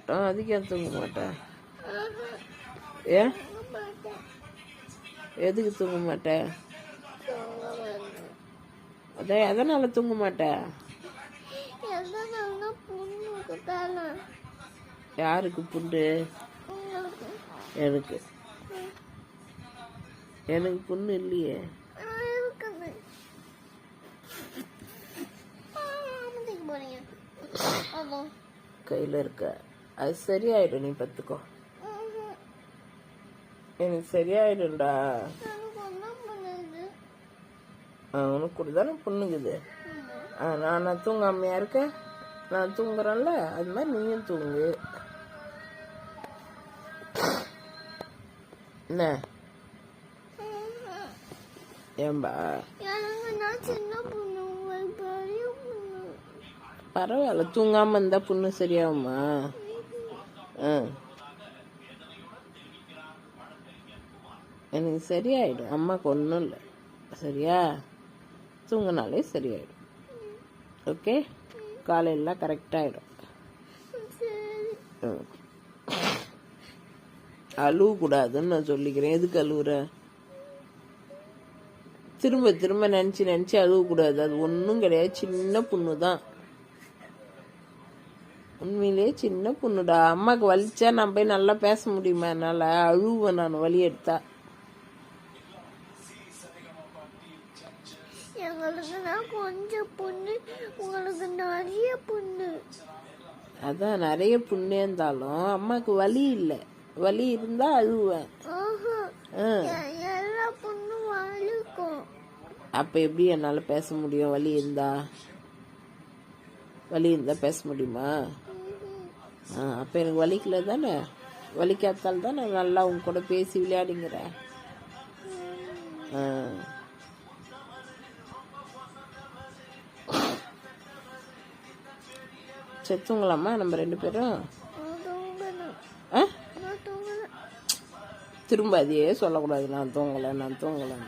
வரட்டும், அதுக்கு ஏன் தூங்க மாட்டேன்? ஏன் எதுக்கு தூங்க மாட்டேன்? அதான் எதனால தூங்க மாட்டேன்? யாருக்கு புண்ணு? எனக்கு எனக்கு புண்ணு இல்லையே. கையில் இருக்க அது சரியாயிடும், நீ பத்துக்கோ. எனக்கு சரியாயிடும்டா. உனக்கு கூட தானே புண்ணுக்குது. நான் தூங்காமையா இருக்கேன்? நான் தூங்குறேன்ல, அது மாதிரி நீயும் தூங்கு. என்ன ஏன்பா? பரவாயில்ல, தூங்காம இருந்தா புண்ணு சரியாகுமா? எனக்கு சரியாயிடும். அம்மாவுக்கு ஒன்றும் இல்லை, சரியா? தூங்கினாலே சரியாயிடும். ஓகே, காலையெல்லாம் கரெக்டாகிடும். அழுவக்கூடாதுன்னு நான் சொல்லிக்கிறேன். எதுக்கு அழுவுற? திரும்ப திரும்ப நினச்சி அழுவக்கூடாது. அது ஒன்றும் கிடையாது, சின்ன புண்ணு தான். உண்மையிலே சின்ன புண்ணுடா. அம்மாவுக்கு வலிச்சா நான் போய் நல்லா பேச முடியுமா? என்னால் அழுவேன் நான் வலி எடுத்தா. கொஞ்சம் புண்ணு, உங்களுக்கு நிறைய புண்ணு. அதான் நிறைய புண்ணே இருந்தாலும் அம்மாவுக்கு வலி இல்லை. வலி இருந்தா அழுவேன். அப்ப எப்படி என்னால பேச முடியும்? வலி இருந்தா பேச முடியுமா? அப்ப எனக்கு வலிக்கல தானே. வலிக்காத்தால் தான் நான் நல்லா உங்க கூட பேசி விளையாடுங்கிறேன். செத்துங்களாம்மா நம்ம 2 பேரும்? திரும்ப அதையே சொல்லக்கூடாது, நான் தூங்கலை.